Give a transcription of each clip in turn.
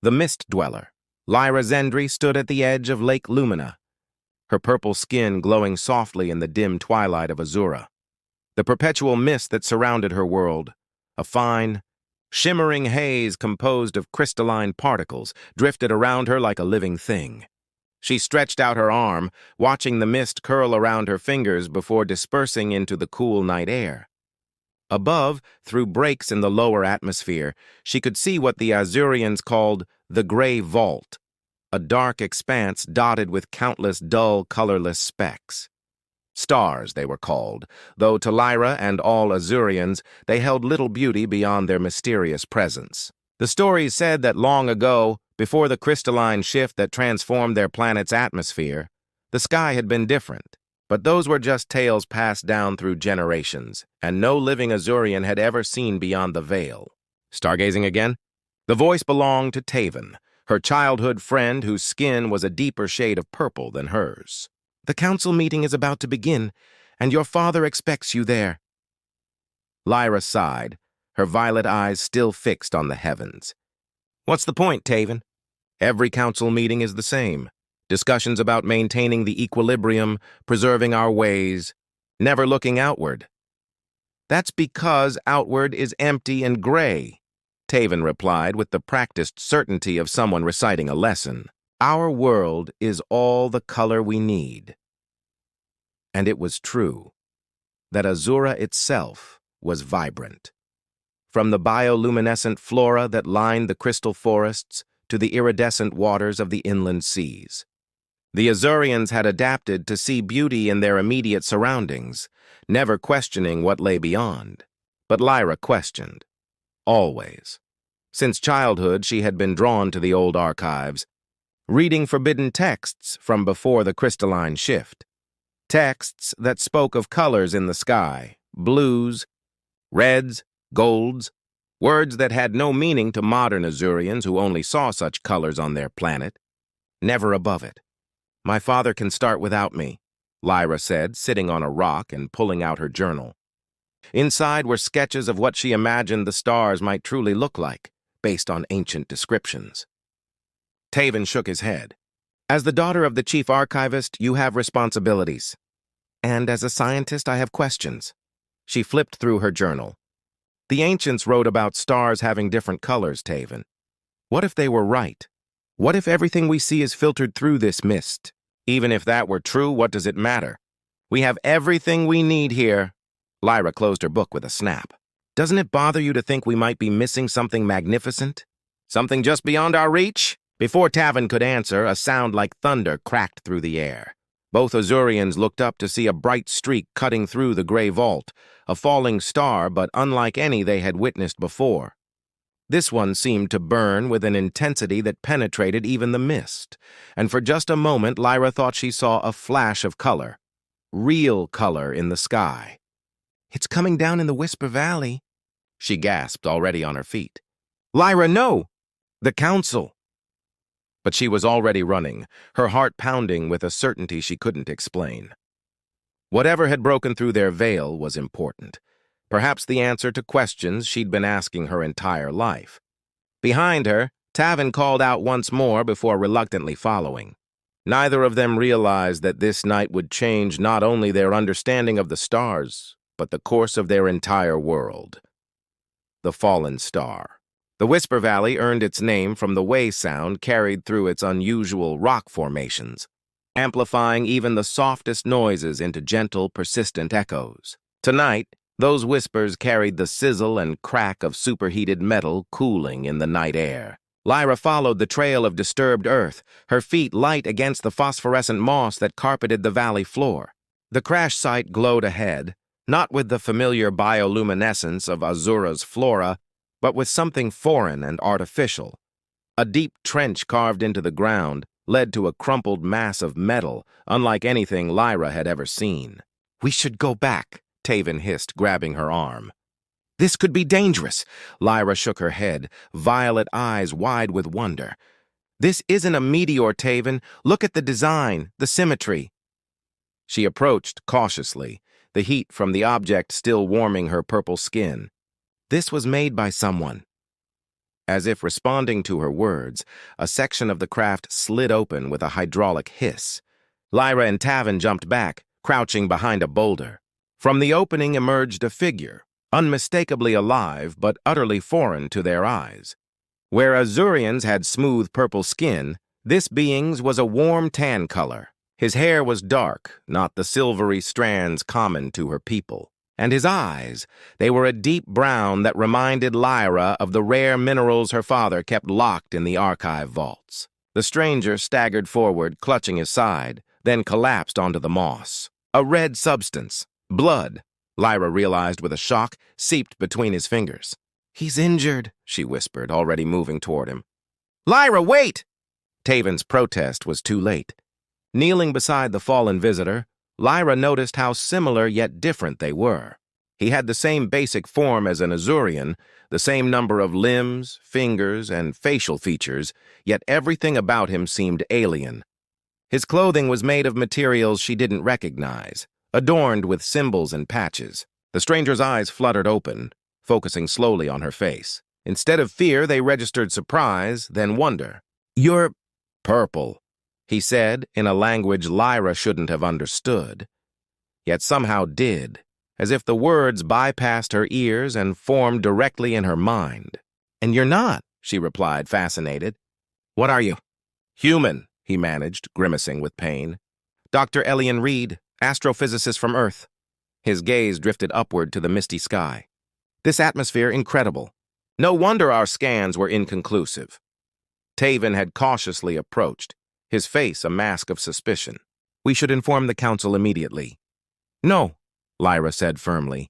The Mist Dweller. Lyra Zendri stood at the edge of Lake Lumina, her purple skin glowing softly in the dim twilight of Azura. The perpetual mist that surrounded her world, a fine, shimmering haze composed of crystalline particles, drifted around her like a living thing. She stretched out her arm, watching the mist curl around her fingers before dispersing into the cool night air. Above, through breaks in the lower atmosphere, she could see what the Azurians called the Gray Vault, a dark expanse dotted with countless dull, colorless specks. Stars, they were called, though to Lyra and all Azurians, they held little beauty beyond their mysterious presence. The stories said that long ago, before the crystalline shift that transformed their planet's atmosphere, the sky had been different. But those were just tales passed down through generations, and no living Azurian had ever seen beyond the veil. Stargazing again? The voice belonged to Taven, her childhood friend whose skin was a deeper shade of purple than hers. "The council meeting is about to begin, and your father expects you there." Lyra sighed, her violet eyes still fixed on the heavens. "What's the point, Taven? Every council meeting is the same. Discussions about maintaining the equilibrium, preserving our ways, never looking outward." "That's because outward is empty and gray," Taven replied with the practiced certainty of someone reciting a lesson. "Our world is all the color we need." And it was true that Azura itself was vibrant. From the bioluminescent flora that lined the crystal forests to the iridescent waters of the inland seas. The Azurians had adapted to see beauty in their immediate surroundings, never questioning what lay beyond. But Lyra questioned. Always. Since childhood, she had been drawn to the old archives, reading forbidden texts from before the crystalline shift. Texts that spoke of colors in the sky, blues, reds, golds, words that had no meaning to modern Azurians who only saw such colors on their planet. Never above it. "My father can start without me," Lyra said, sitting on a rock and pulling out her journal. Inside were sketches of what she imagined the stars might truly look like, based on ancient descriptions. Taven shook his head. "As the daughter of the chief archivist, you have responsibilities. And as a scientist, I have questions." She flipped through her journal. "The ancients wrote about stars having different colors, Taven. What if they were right? What if everything we see is filtered through this mist? Even if that were true, what does it matter? We have everything we need here." Lyra closed her book with a snap. "Doesn't it bother you to think we might be missing something magnificent? Something just beyond our reach?" Before Taven could answer, a sound like thunder cracked through the air. Both Azurians looked up to see a bright streak cutting through the gray vault, a falling star but unlike any they had witnessed before. This one seemed to burn with an intensity that penetrated even the mist, and for just a moment Lyra thought she saw a flash of color, real color in the sky. "It's coming down in the Whisper Valley," she gasped, already on her feet. "Lyra, no! The council!" But she was already running, her heart pounding with a certainty she couldn't explain. Whatever had broken through their veil was important. Perhaps the answer to questions she'd been asking her entire life. Behind her, Taven called out once more before reluctantly following. Neither of them realized that this night would change not only their understanding of the stars, but the course of their entire world. The fallen star. The Whisper Valley earned its name from the way sound carried through its unusual rock formations, amplifying even the softest noises into gentle, persistent echoes. Tonight, those whispers carried the sizzle and crack of superheated metal cooling in the night air. Lyra followed the trail of disturbed earth, her feet light against the phosphorescent moss that carpeted the valley floor. The crash site glowed ahead, not with the familiar bioluminescence of Azura's flora, but with something foreign and artificial. A deep trench carved into the ground led to a crumpled mass of metal, unlike anything Lyra had ever seen. "We should go back," Taven hissed, grabbing her arm. "This could be dangerous." Lyra shook her head, violet eyes wide with wonder. "This isn't a meteor, Taven. Look at the design, the symmetry." She approached cautiously, the heat from the object still warming her purple skin. "This was made by someone." As if responding to her words, a section of the craft slid open with a hydraulic hiss. Lyra and Tavin jumped back, crouching behind a boulder. From the opening emerged a figure, unmistakably alive but utterly foreign to their eyes. Where Azurians had smooth purple skin, this being's was a warm tan color. His hair was dark, not the silvery strands common to her people. And his eyes, they were a deep brown that reminded Lyra of the rare minerals her father kept locked in the archive vaults. The stranger staggered forward, clutching his side, then collapsed onto the moss. A red substance, blood, Lyra realized with a shock, seeped between his fingers. "He's injured," she whispered, already moving toward him. "Lyra, wait!" Taven's protest was too late. Kneeling beside the fallen visitor, Lyra noticed how similar yet different they were. He had the same basic form as an Azurian, the same number of limbs, fingers, and facial features, yet everything about him seemed alien. His clothing was made of materials she didn't recognize, adorned with symbols and patches. The stranger's eyes fluttered open, focusing slowly on her face. Instead of fear, they registered surprise, then wonder. "You're purple," he said in a language Lyra shouldn't have understood, yet somehow did, as if the words bypassed her ears and formed directly in her mind. "And you're not," she replied, fascinated. "What are you?" "Human," he managed, grimacing with pain. "Dr. Elian Reed, astrophysicist from Earth." His gaze drifted upward to the misty sky. "This atmosphere incredible. No wonder our scans were inconclusive." Taven had cautiously approached, his face a mask of suspicion. "We should inform the council immediately." "No," Lyra said firmly.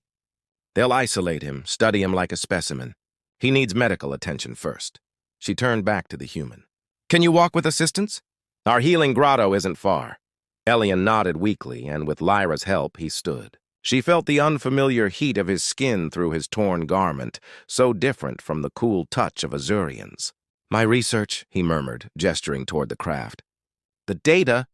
"They'll isolate him, study him like a specimen. He needs medical attention first." She turned back to the human. "Can you walk with assistance? Our healing grotto isn't far." Elian nodded weakly, and with Lyra's help, he stood. She felt the unfamiliar heat of his skin through his torn garment, so different from the cool touch of Azurians. "My research," he murmured, gesturing toward the craft. "The data?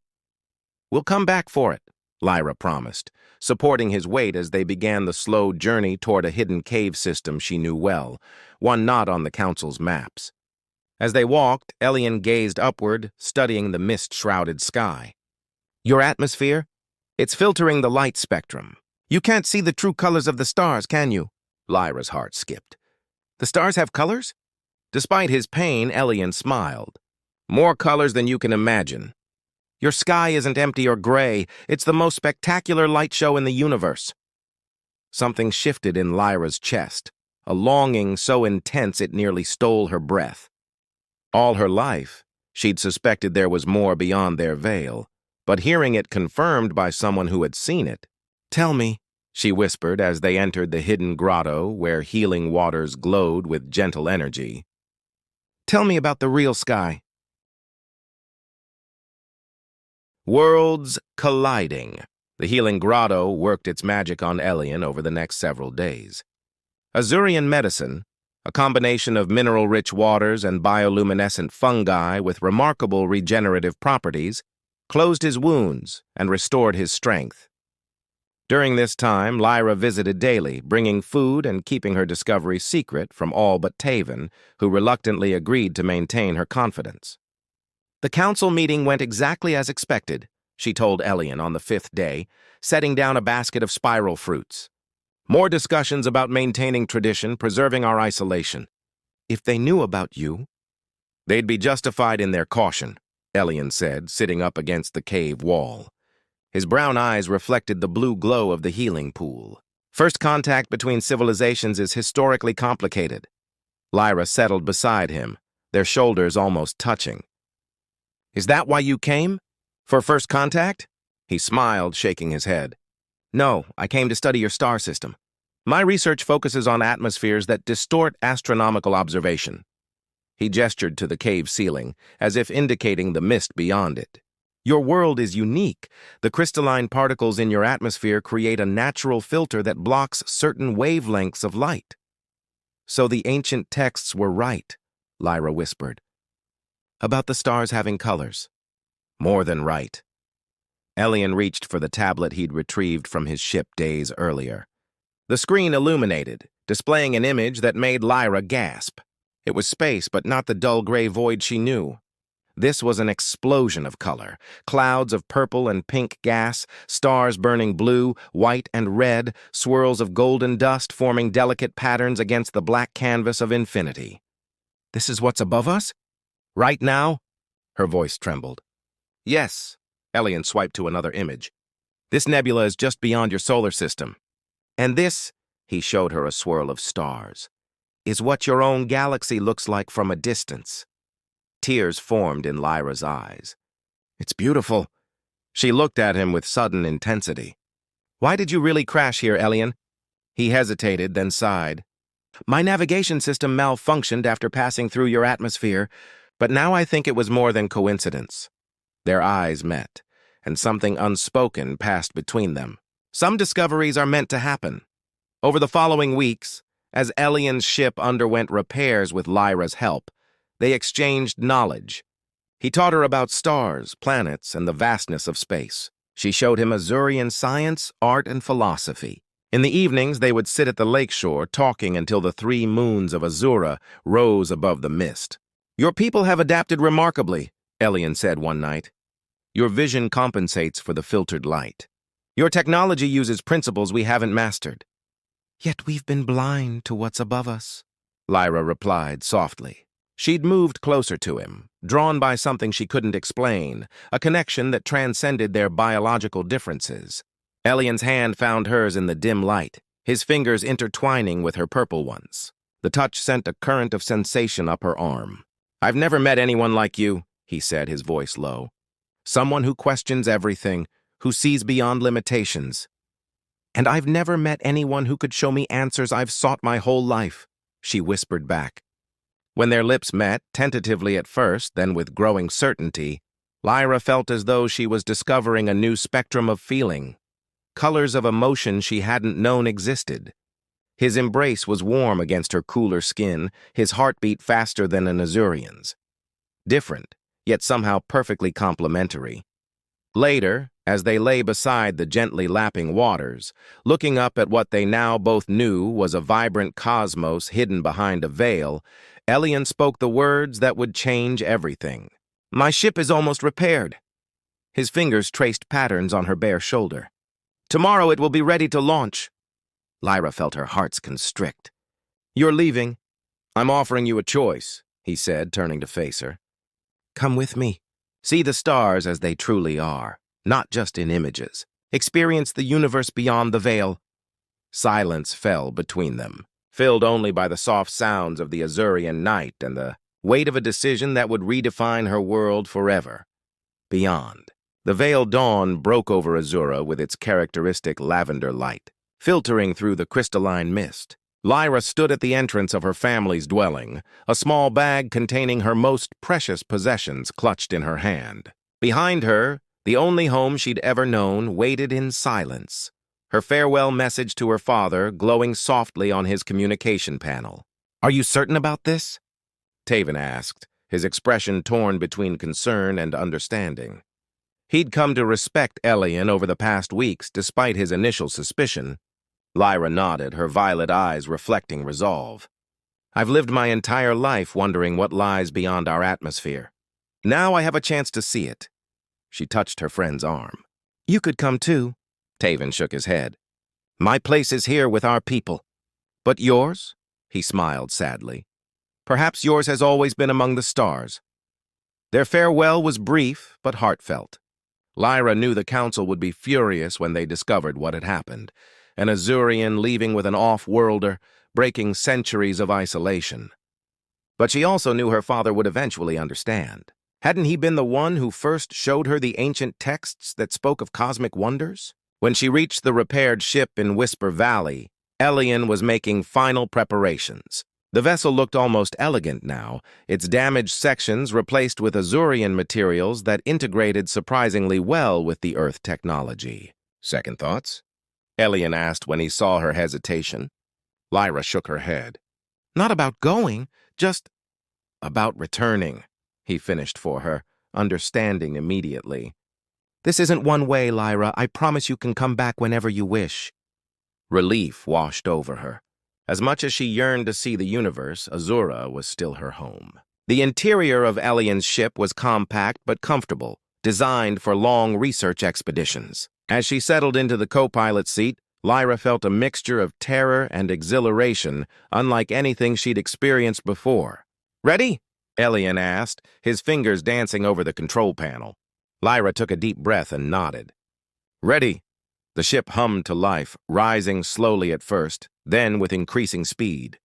We'll come back for it," Lyra promised, supporting his weight as they began the slow journey toward a hidden cave system she knew well, one not on the council's maps. As they walked, Elian gazed upward, studying the mist-shrouded sky. "Your atmosphere? It's filtering the light spectrum. You can't see the true colors of the stars, can you?" Lyra's heart skipped. "The stars have colors?" Despite his pain, Elian smiled. "More colors than you can imagine. Your sky isn't empty or gray. It's the most spectacular light show in the universe." Something shifted in Lyra's chest, a longing so intense it nearly stole her breath. All her life, she'd suspected there was more beyond their veil, but hearing it confirmed by someone who had seen it. "Tell me," she whispered as they entered the hidden grotto where healing waters glowed with gentle energy. "Tell me about the real sky." Worlds colliding. The healing grotto worked its magic on Elian over the next several days. Azurian medicine, a combination of mineral-rich waters and bioluminescent fungi with remarkable regenerative properties, closed his wounds and restored his strength. During this time, Lyra visited daily, bringing food and keeping her discovery secret from all but Taven, who reluctantly agreed to maintain her confidence. "The council meeting went exactly as expected," she told Elian on the 5th day, setting down a basket of spiral fruits. "More discussions about maintaining tradition, preserving our isolation. If they knew about you..." "They'd be justified in their caution," Elian said, sitting up against the cave wall. His brown eyes reflected the blue glow of the healing pool. "First contact between civilizations is historically complicated." Lyra settled beside him, their shoulders almost touching. "Is that why you came? For first contact?" He smiled, shaking his head. "No, I came to study your star system. My research focuses on atmospheres that distort astronomical observation." He gestured to the cave ceiling, as if indicating the mist beyond it. "Your world is unique. The crystalline particles in your atmosphere create a natural filter that blocks certain wavelengths of light." "So the ancient texts were right," Lyra whispered. "About the stars having colors." "More than right." Elian reached for the tablet he'd retrieved from his ship days earlier. The screen illuminated, displaying an image that made Lyra gasp. It was space, but not the dull gray void she knew. This was an explosion of color. Clouds of purple and pink gas, stars burning blue, white, and red, swirls of golden dust forming delicate patterns against the black canvas of infinity. "This is what's above us? Right now?" Her voice trembled. "Yes." Elian swiped to another image. "This nebula is just beyond your solar system. And this," he showed her a swirl of stars, "is what your own galaxy looks like from a distance." Tears formed in Lyra's eyes. "It's beautiful." She looked at him with sudden intensity. "Why did you really crash here, Elian?" He hesitated, then sighed. "My navigation system malfunctioned after passing through your atmosphere, but now I think it was more than coincidence." Their eyes met, and something unspoken passed between them. Some discoveries are meant to happen. Over the following weeks, as Elian's ship underwent repairs with Lyra's help, they exchanged knowledge. He taught her about stars, planets, and the vastness of space. She showed him Azurian science, art, and philosophy. In the evenings, they would sit at the lakeshore, talking until the 3 moons of Azura rose above the mist. "Your people have adapted remarkably," Elian said one night. "Your vision compensates for the filtered light. Your technology uses principles we haven't mastered." "Yet we've been blind to what's above us," Lyra replied softly. She'd moved closer to him, drawn by something she couldn't explain, a connection that transcended their biological differences. Elian's hand found hers in the dim light, his fingers intertwining with her purple ones. The touch sent a current of sensation up her arm. "I've never met anyone like you," he said, his voice low. "Someone who questions everything, who sees beyond limitations. And I've never met anyone who could show me answers I've sought my whole life," she whispered back. When their lips met, tentatively at first, then with growing certainty, Lyra felt as though she was discovering a new spectrum of feeling, colors of emotion she hadn't known existed. His embrace was warm against her cooler skin, his heartbeat faster than an Azurian's. Different, yet somehow perfectly complementary. Later, as they lay beside the gently lapping waters, looking up at what they now both knew was a vibrant cosmos hidden behind a veil, Elian spoke the words that would change everything. "My ship is almost repaired." His fingers traced patterns on her bare shoulder. "Tomorrow it will be ready to launch." Lyra felt her heart constrict. "You're leaving." "I'm offering you a choice," he said, turning to face her. "Come with me. See the stars as they truly are, not just in images. Experience the universe beyond the veil." Silence fell between them, filled only by the soft sounds of the Azurian night and the weight of a decision that would redefine her world forever. Beyond. The veiled dawn broke over Azura with its characteristic lavender light, filtering through the crystalline mist. Lyra stood at the entrance of her family's dwelling, a small bag containing her most precious possessions clutched in her hand. Behind her, the only home she'd ever known waited in silence, her farewell message to her father glowing softly on his communication panel. "Are you certain about this?" Taven asked, his expression torn between concern and understanding. He'd come to respect Elian over the past weeks despite his initial suspicion. Lyra nodded, her violet eyes reflecting resolve. "I've lived my entire life wondering what lies beyond our atmosphere. Now I have a chance to see it." She touched her friend's arm. "You could come too." Taven shook his head. "My place is here with our people." "But yours?" He smiled sadly. "Perhaps yours has always been among the stars." Their farewell was brief but heartfelt. Lyra knew the council would be furious when they discovered what had happened. An Azurian leaving with an off-worlder, breaking centuries of isolation. But she also knew her father would eventually understand. Hadn't he been the one who first showed her the ancient texts that spoke of cosmic wonders? When she reached the repaired ship in Whisper Valley, Elian was making final preparations. The vessel looked almost elegant now, its damaged sections replaced with Azurian materials that integrated surprisingly well with the Earth technology. "Second thoughts?" Elian asked when he saw her hesitation. Lyra shook her head. "Not about going, just about returning," he finished for her, understanding immediately. "This isn't one way, Lyra. I promise you can come back whenever you wish." Relief washed over her. As much as she yearned to see the universe, Azura was still her home. The interior of Elian's ship was compact but comfortable, designed for long research expeditions. As she settled into the co-pilot seat, Lyra felt a mixture of terror and exhilaration unlike anything she'd experienced before. "Ready?" Elian asked, his fingers dancing over the control panel. Lyra took a deep breath and nodded. "Ready." The ship hummed to life, rising slowly at first, then with increasing speed.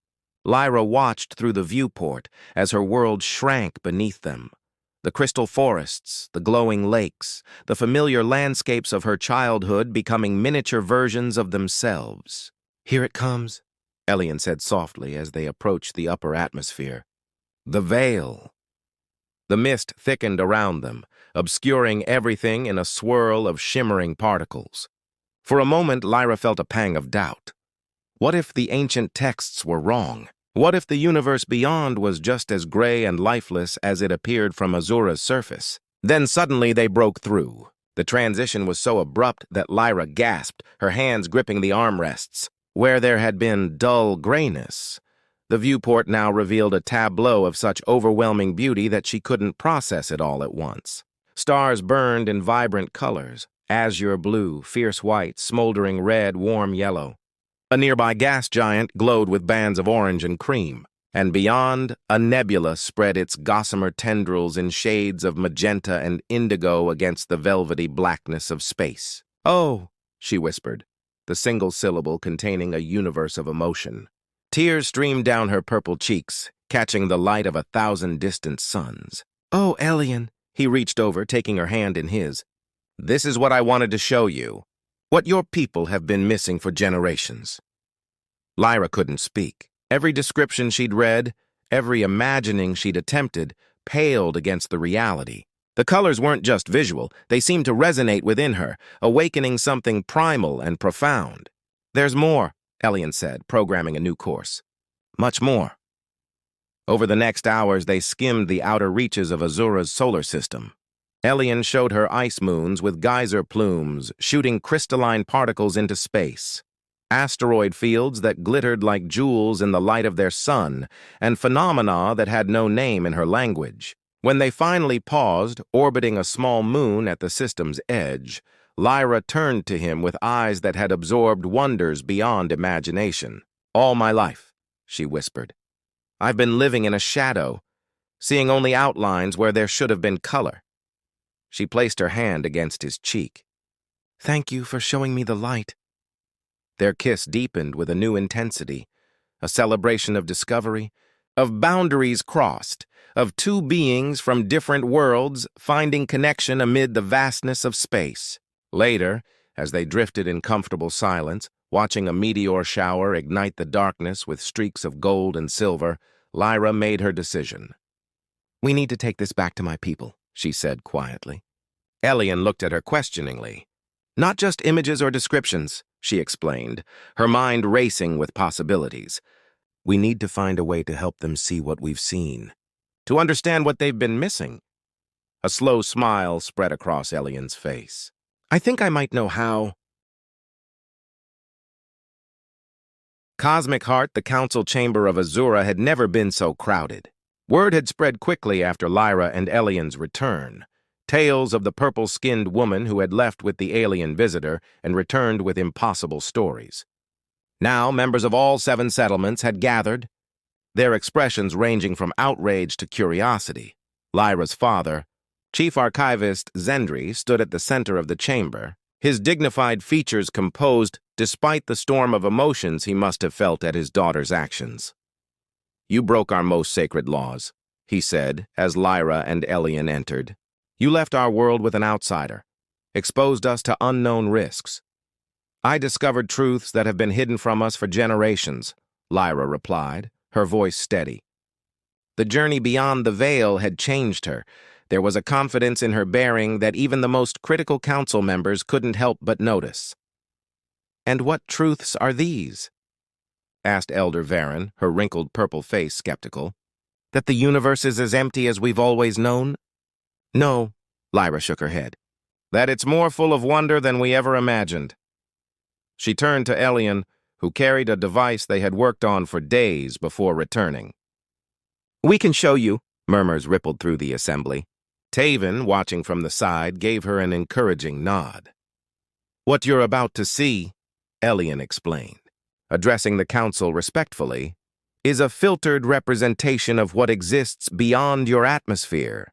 Lyra watched through the viewport as her world shrank beneath them. The crystal forests, the glowing lakes, the familiar landscapes of her childhood becoming miniature versions of themselves. "Here it comes," Elian said softly as they approached the upper atmosphere. The veil. The mist thickened around them, obscuring everything in a swirl of shimmering particles. For a moment, Lyra felt a pang of doubt. What if the ancient texts were wrong? What if the universe beyond was just as gray and lifeless as it appeared from Azura's surface? Then suddenly they broke through. The transition was so abrupt that Lyra gasped, her hands gripping the armrests. Where there had been dull grayness, the viewport now revealed a tableau of such overwhelming beauty that she couldn't process it all at once. Stars burned in vibrant colors: azure blue, fierce white, smoldering red, warm yellow. A nearby gas giant glowed with bands of orange and cream, and beyond, a nebula spread its gossamer tendrils in shades of magenta and indigo against the velvety blackness of space. "Oh," she whispered, the single syllable containing a universe of emotion. Tears streamed down her purple cheeks, catching the light of 1,000 distant suns. "Oh, Elian," he reached over, taking her hand in his. "This is what I wanted to show you. What your people have been missing for generations." Lyra couldn't speak. Every description she'd read, every imagining she'd attempted, paled against the reality. The colors weren't just visual, they seemed to resonate within her, awakening something primal and profound. "There's more," Elian said, programming a new course. "Much more." Over the next hours, they skimmed the outer reaches of Azura's solar system. Elian showed her ice moons with geyser plumes shooting crystalline particles into space, asteroid fields that glittered like jewels in the light of their sun, and phenomena that had no name in her language. When they finally paused, orbiting a small moon at the system's edge, Lyra turned to him with eyes that had absorbed wonders beyond imagination. "All my life," she whispered, "I've been living in a shadow, seeing only outlines where there should have been color." She placed her hand against his cheek. "Thank you for showing me the light." Their kiss deepened with a new intensity, a celebration of discovery, of boundaries crossed, of two beings from different worlds finding connection amid the vastness of space. Later, as they drifted in comfortable silence, watching a meteor shower ignite the darkness with streaks of gold and silver, Lyra made her decision. "We need to take this back to my people," she said quietly. Elian looked at her questioningly. "Not just images or descriptions," she explained, her mind racing with possibilities. "We need to find a way to help them see what we've seen, to understand what they've been missing." A slow smile spread across Elian's face. "I think I might know how." Cosmic Heart, the council chamber of Azura, had never been so crowded. Word had spread quickly after Lyra and Elian's return. Tales of the purple-skinned woman who had left with the alien visitor and returned with impossible stories. Now, members of all 7 settlements had gathered, their expressions ranging from outrage to curiosity. Lyra's father, Chief Archivist Zendri, stood at the center of the chamber, his dignified features composed despite the storm of emotions he must have felt at his daughter's actions. "You broke our most sacred laws," he said as Lyra and Elian entered. "You left our world with an outsider, exposed us to unknown risks." "I discovered truths that have been hidden from us for generations," Lyra replied, her voice steady. The journey beyond the veil had changed her. There was a confidence in her bearing that even the most critical council members couldn't help but notice. "And what truths are these?" asked Elder Varen, her wrinkled purple face skeptical. "That the universe is as empty as we've always known?" "No," Lyra shook her head. "That it's more full of wonder than we ever imagined." She turned to Elian, who carried a device they had worked on for days before returning. "We can show you," murmurs rippled through the assembly. Taven, watching from the side, gave her an encouraging nod. "What you're about to see," Elian explained, addressing the council respectfully, "is a filtered representation of what exists beyond your atmosphere.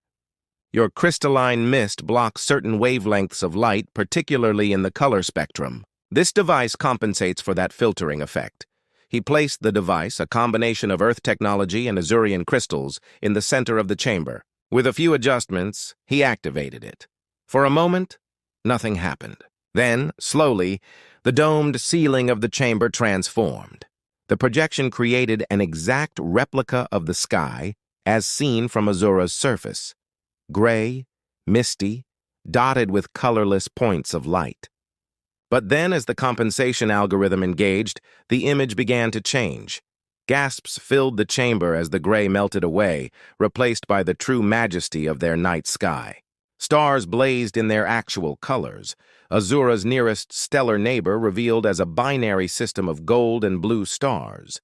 Your crystalline mist blocks certain wavelengths of light, particularly in the color spectrum. This device compensates for that filtering effect." He placed the device, a combination of Earth technology and Azurian crystals, in the center of the chamber. With a few adjustments, he activated it. For a moment, nothing happened. Then, slowly, the domed ceiling of the chamber transformed. The projection created an exact replica of the sky as seen from Azura's surface. Gray, misty, dotted with colorless points of light. But then, as the compensation algorithm engaged, the image began to change. Gasps filled the chamber as the gray melted away, replaced by the true majesty of their night sky. Stars blazed in their actual colors. Azura's nearest stellar neighbor revealed as a binary system of gold and blue stars.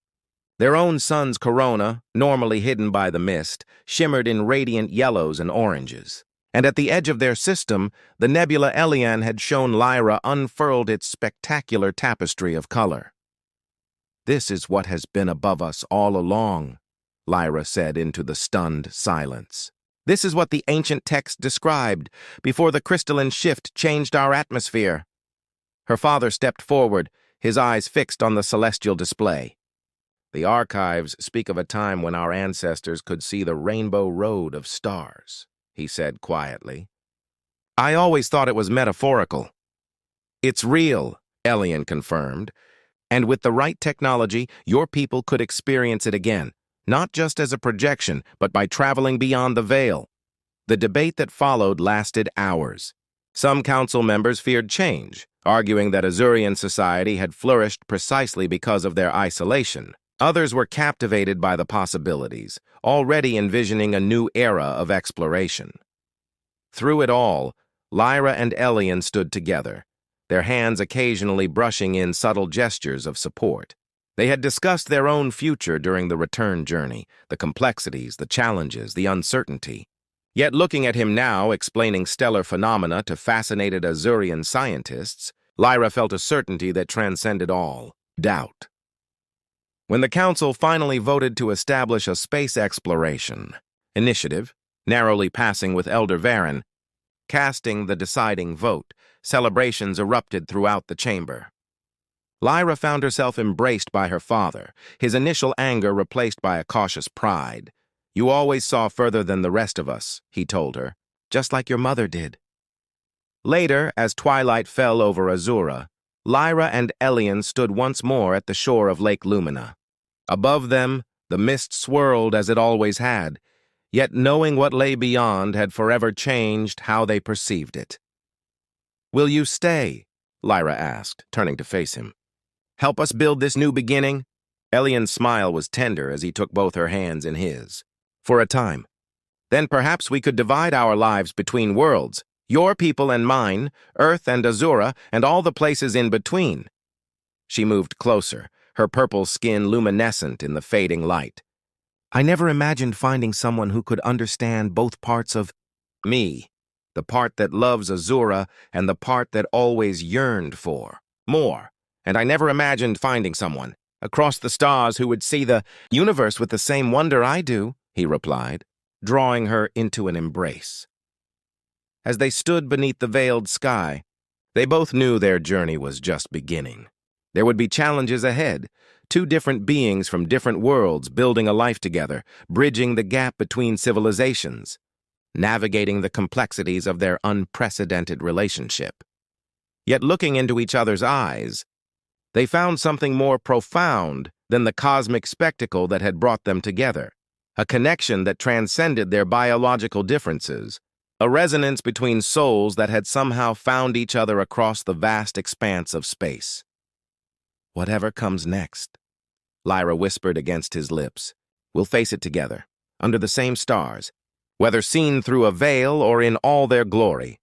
Their own sun's corona, normally hidden by the mist, shimmered in radiant yellows and oranges. And at the edge of their system, the nebula Elian had shown Lyra unfurled its spectacular tapestry of color. "This is what has been above us all along," Lyra said into the stunned silence. "This is what the ancient text described before the crystalline shift changed our atmosphere." Her father stepped forward, his eyes fixed on the celestial display. "The archives speak of a time when our ancestors could see the rainbow road of stars," he said quietly. "I always thought it was metaphorical." "It's real," Elian confirmed. "And with the right technology, your people could experience it again, not just as a projection, but by traveling beyond the veil." The debate that followed lasted hours. Some council members feared change, arguing that Azurian society had flourished precisely because of their isolation. Others were captivated by the possibilities, already envisioning a new era of exploration. Through it all, Lyra and Elian stood together, their hands occasionally brushing in subtle gestures of support. They had discussed their own future during the return journey, the complexities, the challenges, the uncertainty. Yet looking at him now, explaining stellar phenomena to fascinated Azurian scientists, Lyra felt a certainty that transcended all doubt. When the council finally voted to establish a space exploration initiative, narrowly passing with Elder Varen, casting the deciding vote, celebrations erupted throughout the chamber. Lyra found herself embraced by her father, his initial anger replaced by a cautious pride. "You always saw further than the rest of us," he told her, "just like your mother did." Later, as twilight fell over Azura, Lyra and Elian stood once more at the shore of Lake Lumina. Above them, the mist swirled as it always had, yet knowing what lay beyond had forever changed how they perceived it. "Will you stay?" Lyra asked, turning to face him. "Help us build this new beginning?" Elian's smile was tender as he took both her hands in his. "For a time. Then perhaps we could divide our lives between worlds, your people and mine, Earth and Azura, and all the places in between." She moved closer, her purple skin luminescent in the fading light. "I never imagined finding someone who could understand both parts of me, the part that loves Azura and the part that always yearned for more. And I never imagined finding someone across the stars who would see the universe with the same wonder I do," he replied, drawing her into an embrace. As they stood beneath the veiled sky, they both knew their journey was just beginning. There would be challenges ahead, two different beings from different worlds building a life together, bridging the gap between civilizations, navigating the complexities of their unprecedented relationship. Yet looking into each other's eyes, they found something more profound than the cosmic spectacle that had brought them together, a connection that transcended their biological differences, a resonance between souls that had somehow found each other across the vast expanse of space. "Whatever comes next," Lyra whispered against his lips, "we'll face it together, under the same stars, whether seen through a veil or in all their glory."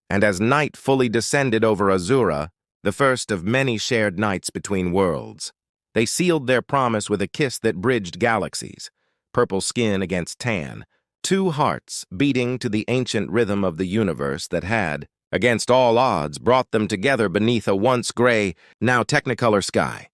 And as night fully descended over Azura, the first of many shared nights between worlds. They sealed their promise with a kiss that bridged galaxies, purple skin against tan, two hearts beating to the ancient rhythm of the universe that had, against all odds, brought them together beneath a once gray, now technicolor sky.